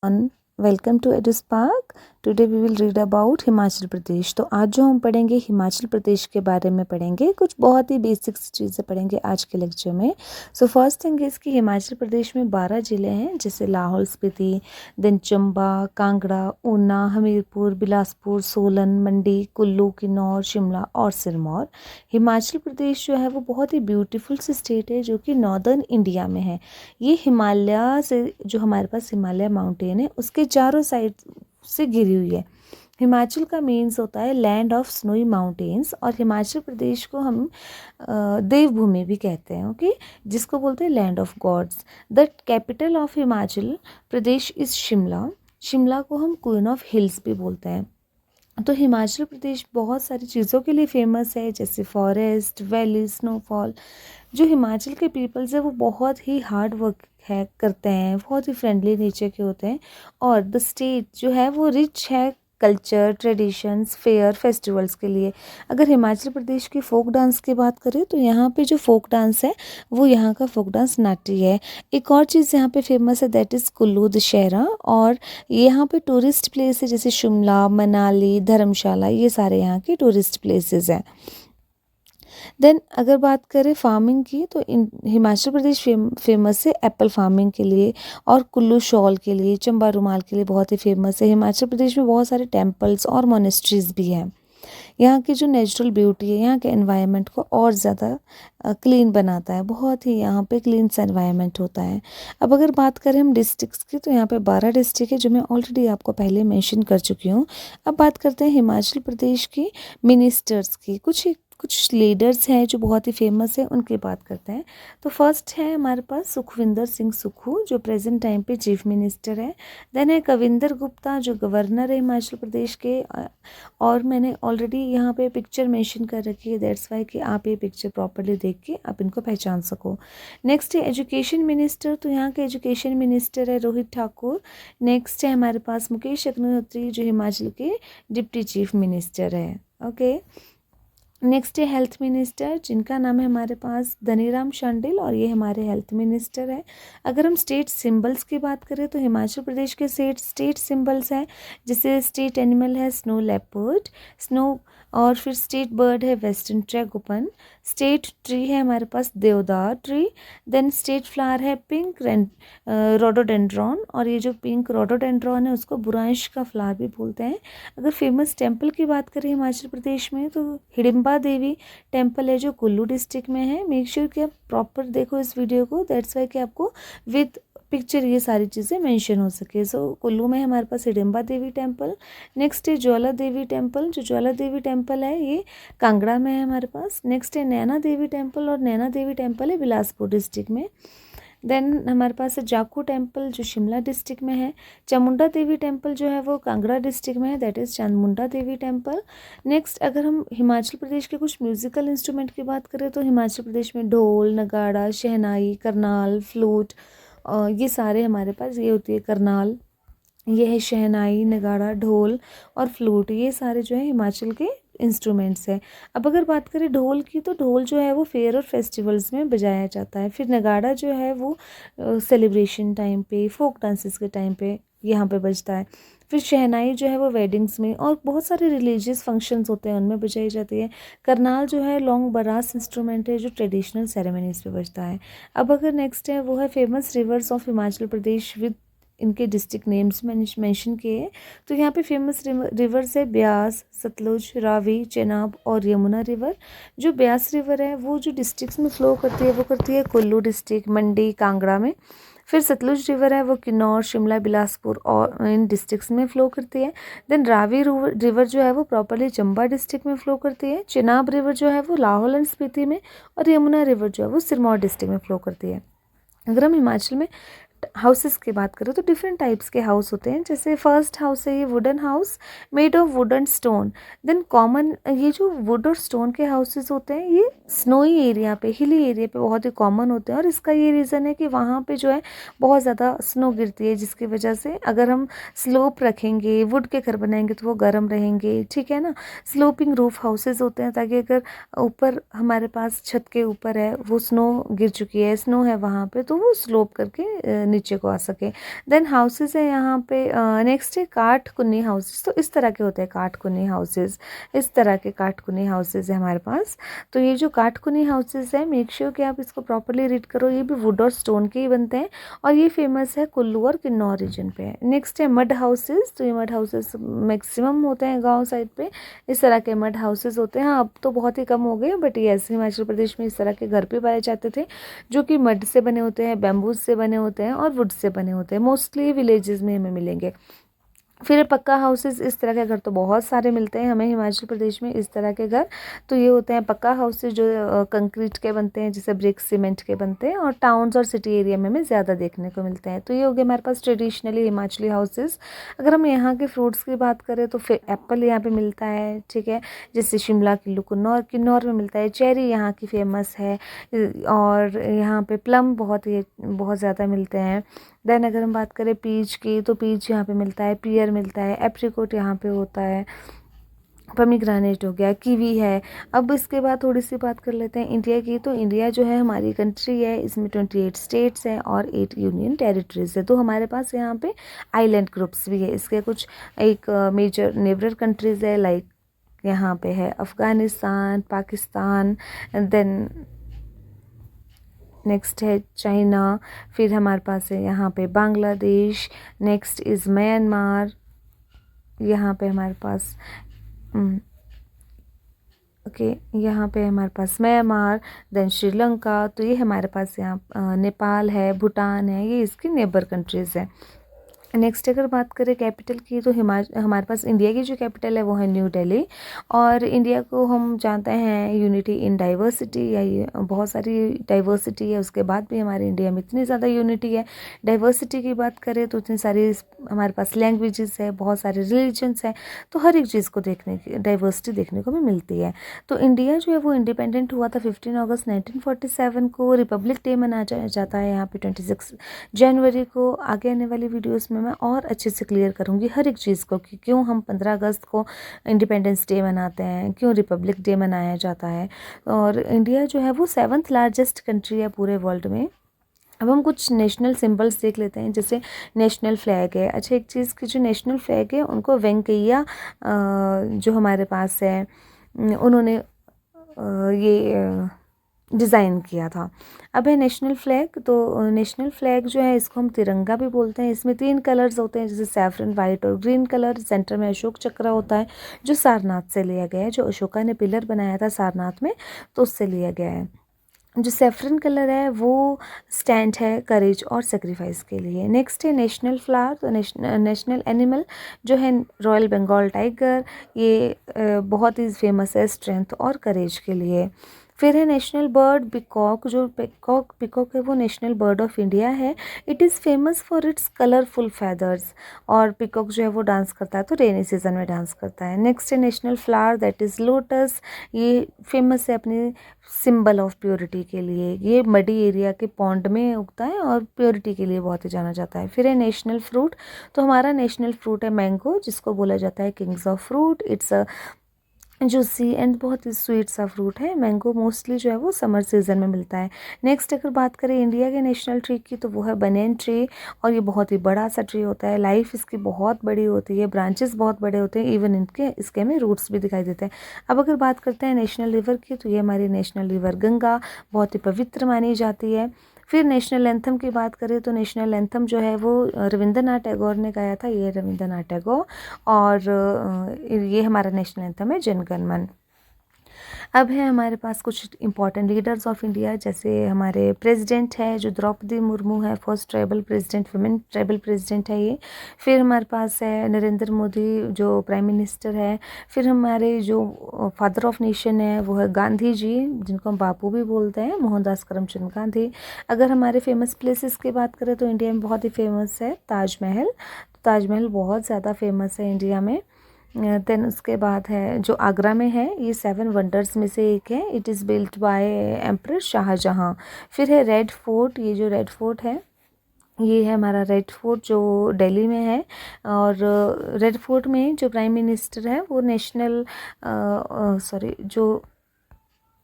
everyone, welcome to EduSpark. Today we will read about Himachal Pradesh. तो आज जो हम पढ़ेंगे हिमाचल प्रदेश के बारे में पढ़ेंगे, कुछ बहुत ही बेसिक चीज़ें पढ़ेंगे आज के लेक्चर में। सो फर्स्ट थिंग इज़ कि हिमाचल प्रदेश में 12 ज़िले हैं, जैसे लाहौल स्पीति, देन चंबा, कांगड़ा, ऊना, हमीरपुर, बिलासपुर, सोलन, मंडी, कुल्लू, किन्नौर, शिमला और सिरमौर। हिमाचल प्रदेश जो है वो बहुत ही ब्यूटीफुल सी स्टेट है जो कि नॉर्दर्न इंडिया में है। ये हिमालय से जो हमारे पास हिमालय माउंटेन है उसके चारों साइड से घिरी हुई है। हिमाचल का मीन्स होता है लैंड ऑफ स्नोई माउंटेन्स, और हिमाचल प्रदेश को हम देवभूमि भी कहते हैं, ओके, जिसको बोलते हैं land of gods. The capital of Himachal Pradesh is Shimla. Shimla को हम क्वीन ऑफ हिल्स भी बोलते हैं। तो हिमाचल प्रदेश बहुत सारी चीज़ों के लिए फेमस है, जैसे फॉरेस्ट, वैली, स्नोफॉल। जो हिमाचल के पीपल्स है वो बहुत ही हार्ड वर्क करते हैं, बहुत ही फ्रेंडली नेचर के होते हैं, और द स्टेट जो है वो रिच है कल्चर, ट्रेडिशंस, फेयर, फेस्टिवल्स के लिए। अगर हिमाचल प्रदेश की फोक डांस की बात करें तो यहाँ पे जो फोक डांस है वो यहाँ का फोक डांस नाटी है। एक और चीज़ यहाँ पे फेमस है, दैट इज़ कुल्लू दशहरा। और यहाँ पे टूरिस्ट प्लेस है जैसे शिमला, मनाली, धर्मशाला, ये सारे यहाँ के टूरिस्ट प्लेसेस हैं। देन अगर बात करें फार्मिंग की तो हिमाचल प्रदेश फेमस है एप्पल फार्मिंग के लिए, और कुल्लू शॉल के लिए, चंबा रुमाल के लिए बहुत ही फेमस है। हिमाचल प्रदेश में बहुत सारे टेम्पल्स और मोनेस्ट्रीज भी हैं। यहाँ की जो नेचुरल ब्यूटी है यहाँ के एनवायरनमेंट को और ज़्यादा क्लीन बनाता है, बहुत ही यहाँ पे क्लीन सा एनवायरनमेंट होता है। अब अगर बात करें हम डिस्ट्रिक्ट्स की तो यहाँ पे 12 डिस्ट्रिक्ट है जो मैं ऑलरेडी आपको पहले मेंशन कर चुकी हूँ। अब बात करते हैं हिमाचल प्रदेश की मिनिस्टर्स की। कुछ लीडर्स हैं जो बहुत ही फेमस है, उनकी बात करते हैं। तो फर्स्ट है हमारे पास सुखविंदर सिंह सुक्खू, जो प्रेजेंट टाइम पे चीफ मिनिस्टर है। देन है कविंदर गुप्ता, जो गवर्नर है हिमाचल प्रदेश के, और मैंने ऑलरेडी यहाँ पे पिक्चर मेंशन कर रखी है, दैट्स वाई कि आप ये पिक्चर प्रॉपर्ली देख के आप इनको पहचान सको। नेक्स्ट है एजुकेशन मिनिस्टर, तो यहाँ के एजुकेशन मिनिस्टर है रोहित ठाकुर। नेक्स्ट है हमारे पास मुकेश अग्निहोत्री, जो हिमाचल के डिप्टी चीफ मिनिस्टर है, ओके। नेक्स्ट है हेल्थ मिनिस्टर, जिनका नाम है हमारे पास धनीराम शांडिल, और ये हमारे हेल्थ मिनिस्टर है। अगर हम स्टेट सिंबल्स की बात करें तो हिमाचल प्रदेश के स्टेट सिंबल्स हैं, जैसे स्टेट एनिमल है स्नो लेपर्ड, स्नो, और फिर स्टेट बर्ड है वेस्टर्न ट्रैगोपन। स्टेट ट्री है हमारे पास देवदार ट्री। देन स्टेट फ्लावर है पिंक रोडोडेंड्रॉन, और ये जो पिंक रोडोडेंड्रॉन है उसको बुरांश का फ्लावर भी बोलते हैं। अगर फेमस टेम्पल की बात करें हिमाचल प्रदेश में तो हिडिंबा देवी टेम्पल है जो कुल्लू डिस्ट्रिक्ट में है। मेक श्योर कि आप प्रॉपर देखो इस वीडियो को, दैट्स वाई कि आपको विद पिक्चर ये सारी चीज़ें मेंशन हो सके। सो कुल्लू में हमारे पास हिडिंबा देवी टेम्पल। नेक्स्ट है ज्वाला देवी टेम्पल, जो ज्वाला देवी टेम्पल है ये कांगड़ा में है हमारे पास। नेक्स्ट है नैना देवी टेम्पल, और नैना देवी टेम्पल है बिलासपुर डिस्ट्रिक्ट में। देन हमारे पास है जाखू टेम्पल, जो शिमला डिस्ट्रिक्ट में है। चामुंडा देवी टेम्पल जो है वो कांगड़ा डिस्ट्रिक्ट में है, that is Chamunda Devi temple. Next अगर हम हिमाचल प्रदेश के कुछ म्यूज़िकल इंस्ट्रूमेंट की बात करें तो हिमाचल प्रदेश में ढोल, नगाड़ा, शहनाई, करनाल, फ्लूट, ये सारे हमारे पास ये होती है। करनाल, ये है शहनाई, नगाड़ा, ढोल और फ्लूट, ये सारे जो है हिमाचल के इंस्ट्रूमेंट्स है। अब अगर बात करें ढोल की तो ढोल जो है वो फेयर और फेस्टिवल्स में बजाया जाता है। फिर नगाड़ा जो है वो सेलिब्रेशन टाइम पे, फोक डांसेस के टाइम पे यहाँ पे बजता है। फिर शहनाई जो है वो वेडिंग्स में और बहुत सारे रिलीजियस फंक्शंस होते हैं उनमें बजाई जाती है। करनाल जो है लॉन्ग बरास इंस्ट्रूमेंट है जो ट्रेडिशनल सेरेमनीज पे बजता है। अब अगर नेक्स्ट है वो है famous reverse of Himachal Pradesh with इनके डिस्ट्रिक्ट नेम्स मैंने मेंशन किए हैं। तो यहाँ पे फेमस रिवर्स है ब्यास, सतलुज, रावी, चेनाब और यमुना रिवर। जो ब्यास रिवर है वो जो डिस्ट्रिक्ट्स में फ़्लो करती है वो करती है कुल्लू डिस्ट्रिक्ट, मंडी, कांगड़ा में। फिर सतलुज रिवर है वो किन्नौर, शिमला, बिलासपुर और इन डिस्ट्रिक्ट्स में फ़्लो करती है। देन रावी रिवर जो है वो प्रॉपरली चंबा डिस्ट्रिक्ट में फ़्लो करती है। चेनाब रिवर जो है वो लाहौल एंड स्पीति में, और यमुना रिवर जो है वो सिरमौर डिस्ट्रिक्ट में फ़्लो करती है। अगर हम हिमाचल में हाउसेस की बात करें तो डिफरेंट टाइप्स के हाउस होते हैं। जैसे फर्स्ट हाउस है ये wooden house made of wood and stone. Then common ये जो वुड और स्टोन के हाउसेस होते हैं ये स्नोई एरिया पे, हिली एरिया पे बहुत ही कॉमन होते हैं, और इसका ये रीज़न है कि वहाँ पे जो है बहुत ज़्यादा स्नो गिरती है, जिसकी वजह से अगर हम स्लोप रखेंगे, वुड के घर बनाएंगे तो वो गर्म रहेंगे, ठीक है ना। स्लोपिंग रूफ हाउसेज होते हैं ताकि अगर ऊपर हमारे पास छत के ऊपर है वो स्नो गिर चुकी है, स्नो है वहाँ पे, तो वो स्लोप करके नीचे को आ सके। देन हाउसेस है यहाँ पे। नेक्स्ट है काठ कुन्नी हाउसेस। तो इस तरह के होते हैं काठ कुन्नी हाउसेस, इस तरह के काठ कुन्नी हाउसेस है हमारे पास। तो ये जो काठ कुन्नी हाउसेस है, मेक श्योर कि आप इसको प्रॉपरली रीड करो। ये भी वुड और स्टोन के ही बनते हैं और ये फेमस है कुल्लू और किन्नौर रीजन पे। नेक्स्ट है मड हाउसेस। तो ये मड हाउसेस मैक्सिमम होते हैं गाँव साइड पे, इस तरह के मड हाउसेस होते हैं। हाँ, अब तो बहुत ही कम हो गए, बट यस हिमाचल प्रदेश में इस तरह के घर पे पाए जाते थे, जो कि मड से बने होते हैं, बैम्बूज से बने होते हैं और वुड से बने होते हैं। मोस्टली विलेजेस में हमें मिलेंगे। फिर पक्का हाउसेस, इस तरह के घर तो बहुत सारे मिलते हैं हमें हिमाचल प्रदेश में, इस तरह के घर। तो ये होते हैं पक्का हाउसेस जो कंक्रीट के बनते हैं, जैसे ब्रिक सीमेंट के बनते हैं, और टाउन्स और सिटी एरिया में हमें ज़्यादा देखने को मिलते हैं। तो ये हो गए हमारे पास ट्रेडिशनली हिमाचली हाउसेस। अगर हम यहाँ के फ्रूट्स की बात करें तो फिर एप्पल यहाँ पे मिलता है, ठीक है, जैसे शिमला किल्लू किन्नौर, किन्नौर में मिलता है। चेरी यहाँ की फेमस है, और यहाँ पे प्लम बहुत ज़्यादा मिलते हैं। देन अगर हम बात करें पीच की, तो पीच यहाँ पे मिलता है, पियर मिलता है, एप्रिकॉट यहाँ पे होता है, पोमीग्रेनेट हो गया, कीवी है। अब इसके बाद थोड़ी सी बात कर लेते हैं इंडिया की। तो इंडिया जो है हमारी कंट्री है, इसमें 28 स्टेट्स हैं और 8 यूनियन टेरिटरीज है। तो हमारे पास यहाँ पे आइलैंड ग्रुप्स भी है। इसके कुछ एक मेजर नेबरर कंट्रीज़ है, लाइक यहाँ पे है अफ़गानिस्तान, पाकिस्तान, देन नेक्स्ट है चाइना, फिर हमारे पास है यहाँ पे बांग्लादेश, नेक्स्ट इज़ म्यांमार, यहाँ पे हमारे पास यहाँ पे हमारे पास म्यांमार, देन श्रीलंका। तो ये हमारे पास यहाँ नेपाल है, भूटान है, ये इसकी नेबर कंट्रीज़ है। नेक्स्ट अगर बात करें कैपिटल की, तो हमारे पास इंडिया की जो कैपिटल है वो है न्यू दिल्ली। और इंडिया को हम जानते हैं यूनिटी इन डाइवर्सिटी, या ये बहुत सारी डाइवर्सिटी है, उसके बाद भी हमारे इंडिया में इतनी ज़्यादा यूनिटी है। डाइवर्सिटी की बात करें तो इतनी सारी हमारे पास लैंग्वेजेस है, बहुत सारे रिलीजन्स हैं, तो हर एक चीज़ को देखने की डाइवर्सिटी देखने को भी मिलती है। तो इंडिया जो है वो इंडिपेंडेंट हुआ था 15 अगस्त 1947 को। रिपब्लिक डे मनाया जाता है यहाँ पे 26 जनवरी को। आगे आने वाली वीडियोस में मैं और अच्छे से क्लियर करूँगी हर एक चीज़ को, कि क्यों हम 15 अगस्त को इंडिपेंडेंस डे मनाते हैं, क्यों रिपब्लिक डे मनाया जाता है। और इंडिया जो है वो 7th लार्जेस्ट कंट्री है पूरे वर्ल्ड में। अब हम कुछ नेशनल सिंबल्स देख लेते हैं, जैसे नेशनल फ्लैग है। अच्छा, एक चीज़ की जो नेशनल फ्लैग है उनको वेंकैया जो हमारे पास है उन्होंने ये डिज़ाइन किया था। अब है नेशनल फ्लैग। तो नेशनल फ्लैग जो है इसको हम तिरंगा भी बोलते हैं। इसमें 3 कलर्स होते हैं, जैसे सैफरन, वाइट और ग्रीन कलर। सेंटर में अशोक चक्र होता है जो सारनाथ से लिया गया है, जो अशोका ने पिलर बनाया था सारनाथ में, तो उससे लिया गया है। जो सेफ्रन कलर है वो स्टैंड है करेज और सेक्रीफाइस के लिए। नेक्स्ट है नेशनल फ्लावर। तो नेशनल एनिमल जो है रॉयल बंगाल टाइगर, ये बहुत ही फेमस है स्ट्रेंथ और करेज के लिए। फिर है नेशनल बर्ड पिकॉक। जो पिकॉक है वो नेशनल बर्ड ऑफ इंडिया है। It is famous for its colourful feathers. और पिकॉक जो है वो डांस करता है, तो रेनी सीजन में डांस करता है। नेक्स्ट है national flower, that is lotus. ये फेमस है अपनी सिंबल ऑफ प्योरिटी के लिए। ये मडी एरिया के पॉन्ड में उगता है और प्योरिटी के लिए बहुत ही जाना जाता है। फिर है नेशनल फ्रूट। तो हमारा नेशनल फ्रूट है मैंगो, जिसको बोला जाता है Kings of fruit. It's a juicy and बहुत ही स्वीट सा फ्रूट है। मैंगो मोस्टली जो है वो समर सीजन में मिलता है। नेक्स्ट अगर बात करें इंडिया के नेशनल ट्री की, तो वो है बनियन ट्री। और ये बहुत ही बड़ा सा ट्री होता है, लाइफ इसकी बहुत बड़ी होती है, ब्रांचेस बहुत बड़े होते हैं, इवन इसके हमें रूट्स भी दिखाई देते हैं। अब अगर बात करते हैं नेशनल रिवर की, तो ये हमारी नेशनल रिवर गंगा बहुत ही पवित्र मानी जाती है। फिर नेशनल एंथम की बात करें तो नेशनल एंथम जो है वो रविंद्रनाथ टैगोर ने गाया था। ये रविंद्रनाथ टैगोर, और ये हमारा नेशनल एंथम है जन गण मन। अब है हमारे पास कुछ इंपॉर्टेंट लीडर्स ऑफ इंडिया, जैसे हमारे प्रेसिडेंट है जो द्रौपदी मुर्मू है, first tribal president, women tribal president है ये। फिर हमारे पास है नरेंद्र मोदी जो प्राइम मिनिस्टर है। फिर हमारे जो फादर ऑफ नेशन है वो है गांधी जी, जिनको हम बापू भी बोलते हैं, मोहनदास करमचंद गांधी। अगर हमारे फेमस प्लेसेस की बात करें तो इंडिया में बहुत ही फेमस है ताजमहल। ताजमहल बहुत ज़्यादा फेमस है इंडिया में। देन उसके बाद है जो आगरा में है, ये 7 वंडर्स में से एक है। It is built by emperor Shah Jahan. फिर है रेड फोर्ट। ये जो रेड फोर्ट है ये है हमारा रेड फोर्ट जो दिल्ली में है। और रेड फोर्ट में जो प्राइम मिनिस्टर है वो जो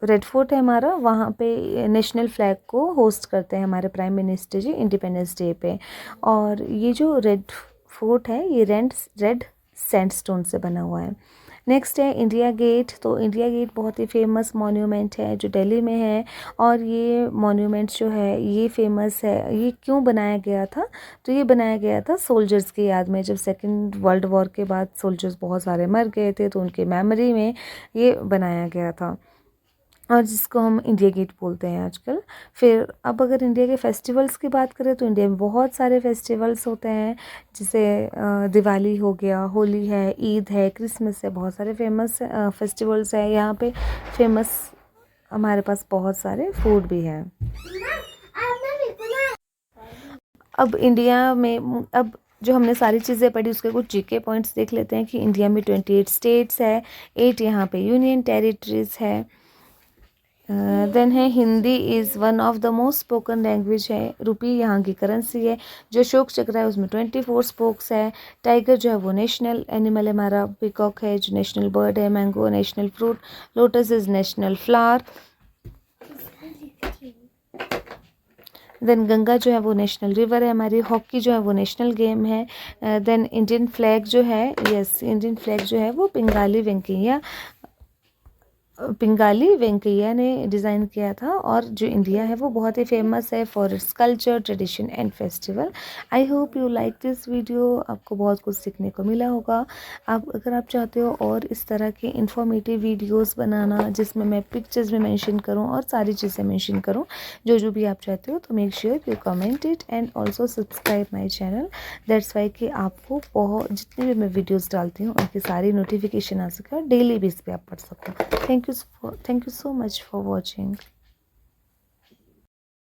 रेड फोर्ट है हमारा, वहाँ पे नेशनल फ्लैग को होस्ट करते हैं हमारे प्राइम मिनिस्टर जी इंडिपेंडेंस डे पे। और ये जो रेड फोर्ट है ये रेड सैंडस्टोन से बना हुआ है। नेक्स्ट है इंडिया गेट। तो इंडिया गेट बहुत ही फेमस मॉन्यूमेंट है जो दिल्ली में है। और ये मॉन्यूमेंट जो है ये फेमस है, ये क्यों बनाया गया था? तो ये बनाया गया था सोल्जर्स की याद में। जब सेकेंड वर्ल्ड वॉर के बाद सोल्जर्स बहुत सारे मर गए थे तो उनके मेमोरी में ये बनाया गया था, और जिसको हम इंडिया गेट बोलते हैं आजकल। फिर अब अगर इंडिया के फेस्टिवल्स की बात करें तो इंडिया में बहुत सारे फेस्टिवल्स होते हैं, जैसे दिवाली हो गया, होली है, ईद है, क्रिसमस है, बहुत सारे फेमस फेस्टिवल्स हैं यहाँ पे। फेमस हमारे पास बहुत सारे फूड भी हैं। अब इंडिया में अब जो हमने सारी चीज़ें पढ़ी उसके कुछ जीके पॉइंट्स देख लेते हैं कि इंडिया में 28 स्टेट्स है, 8 यहाँ पे यूनियन टेरिटरीज है। देन है Hindi is one of the most spoken language है। रुपी यहाँ की करेंसी है। जो अशोक चक्र है उसमें 24 स्पोक्स है। टाइगर जो है वो नेशनल एनिमल है हमारा। पिकॉक है जो नेशनल बर्ड है। Mango national fruit. Lotus is national flower. Then Ganga जो है वो नेशनल रिवर है हमारी। हॉकी जो है वो नेशनल गेम है। देन इंडियन फ्लैग जो है, यस इंडियन फ्लैग जो है वो पिंगाली वेंकैया ने डिज़ाइन किया था। और जो इंडिया है वो बहुत ही फेमस है for its culture, tradition and festival. I hope you like this video. आपको बहुत कुछ सीखने को मिला होगा। अगर आप चाहते हो और इस तरह के इंफॉर्मेटिव वीडियोस बनाना जिसमें मैं पिक्चर्स भी मेंशन करूं और सारी चीज़ें मेंशन करूं, जो भी आप चाहते हो, तो make sure you comment it and also subscribe my channel. That's why कि आपको बहुत जितने भी मैं वीडियोज़ डालती हूँ उनकी सारी नोटिफिकेशन आ सके और डेली बेस पे आप पढ़ सको। Thank you so much for watching.